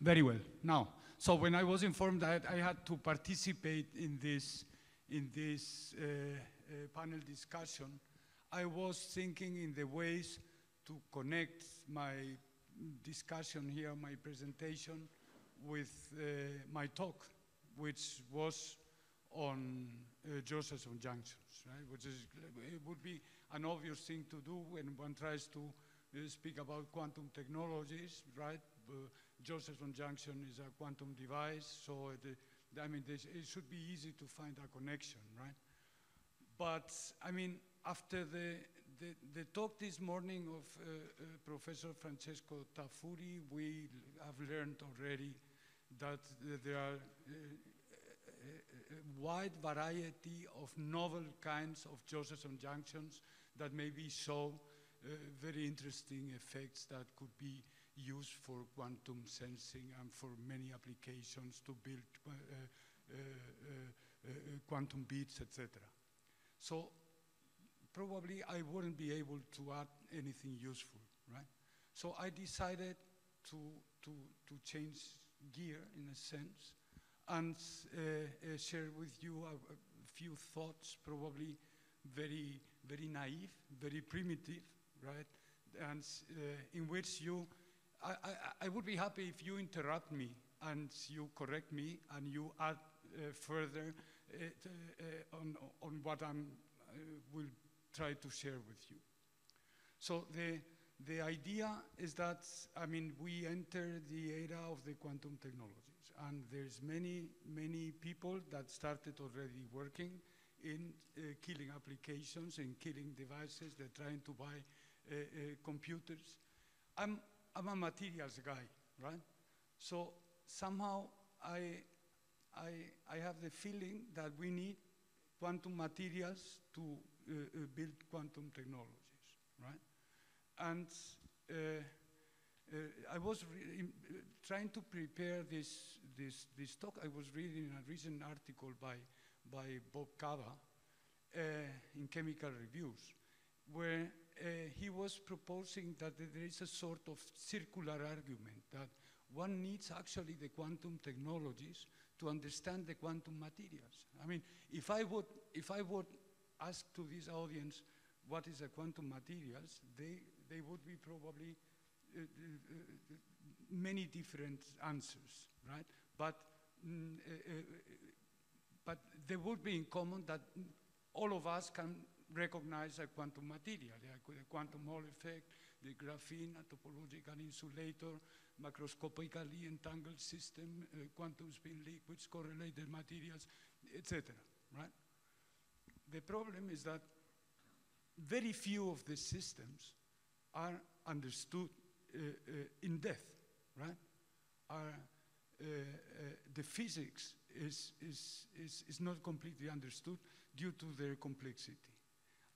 Very well. Now, so when I was informed that I had to participate in this panel discussion, I was thinking in the ways to connect my discussion here, my presentation, with my talk, which was on Josephson junctions, right? Which is, it would be an obvious thing to do when one tries to speak about quantum technologies, right? Josephson junction is a quantum device, so I mean, it should be easy to find a connection, right? But I mean, after the talk this morning of Professor Francesco Tafuri, we have learned already that there are a wide variety of novel kinds of Josephson junctions that maybe show very interesting effects that could be used for quantum sensing and for many applications to build quantum bits, etc. So probably I wouldn't be able to add anything useful, right? So I decided to change gear in a sense and share with you a few thoughts, probably very, very naive, very primitive, right? And in which I would be happy if you interrupt me and you correct me and you add further on what I will try to share with you. So the idea is that, I mean, we enter the era of the quantum technologies, and there's many people that started already working in killing applications, in killing devices. They're trying to buy computers. I'm a materials guy, right? So somehow I have the feeling that we need quantum materials to build quantum technologies, right? And I was trying to prepare this talk. I was reading a recent article by Bob Cava in Chemical Reviews, where he was proposing that there is a sort of circular argument that one needs actually the quantum technologies to understand the quantum materials. I mean, if I would ask to this audience what is a quantum materials, they would be probably many different answers, right? But they would be in common that all of us can recognize a quantum material, the quantum Hall effect, the graphene, a topological insulator, macroscopically entangled system, quantum spin liquids, correlated materials, etc., right? The problem is that very few of the systems are understood in depth, right? The physics is not completely understood due to their complexity.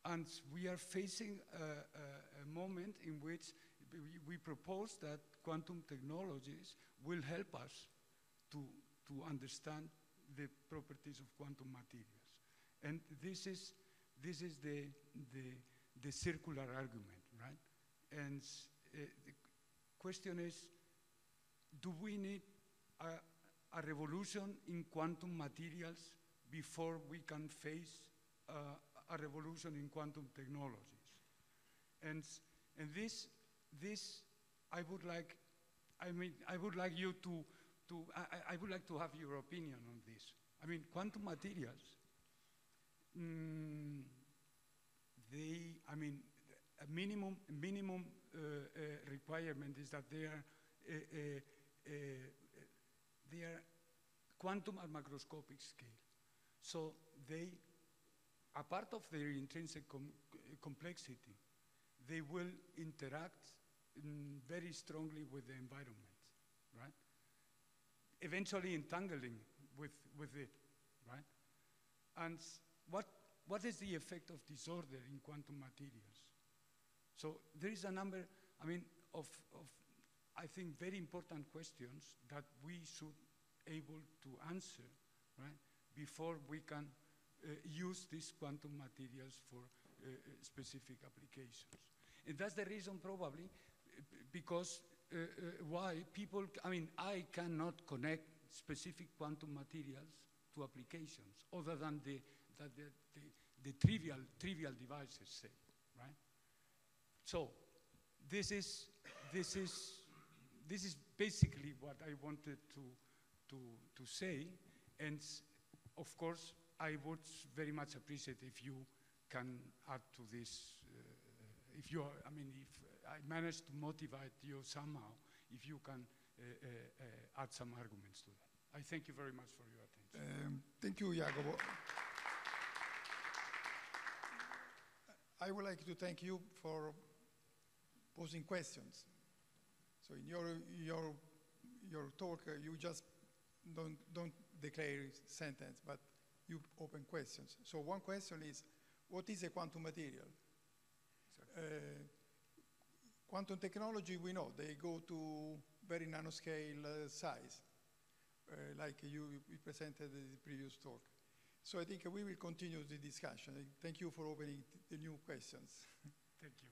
And we are facing a moment in which we propose that quantum technologies will help us to understand the properties of quantum materials. And this is the circular argument, right? And the question is, do we need a revolution in quantum materials before we can face a revolution in quantum technologies? And this I would like you I would like to have your opinion on this. I mean, quantum materials, a minimum requirement is that they are quantum at macroscopic scale. So they, a part of their intrinsic complexity, they will interact very strongly with the environment, right? Eventually entangling with it, right? And what is the effect of disorder in quantum materials? So there is a number, I mean, of I think very important questions that we should able to answer, right, before we can use these quantum materials for specific applications. And that's the reason probably because why people, I cannot connect specific quantum materials to applications other than the trivial devices, say, right? So this is basically what I wanted to say, and of course I would very much appreciate if you can add to this. If I manage to motivate you somehow, if you can add some arguments to that. I thank you very much for your attention. Thank you, Jacobo. I would like to thank you for posing questions. So in your talk, you just don't declare sentence, but you open questions. So one question is, what is a quantum material? Quantum technology, we know, they go to very nanoscale size, like you presented in the previous talk. So I think we will continue the discussion. Thank you for opening the new questions. Thank you.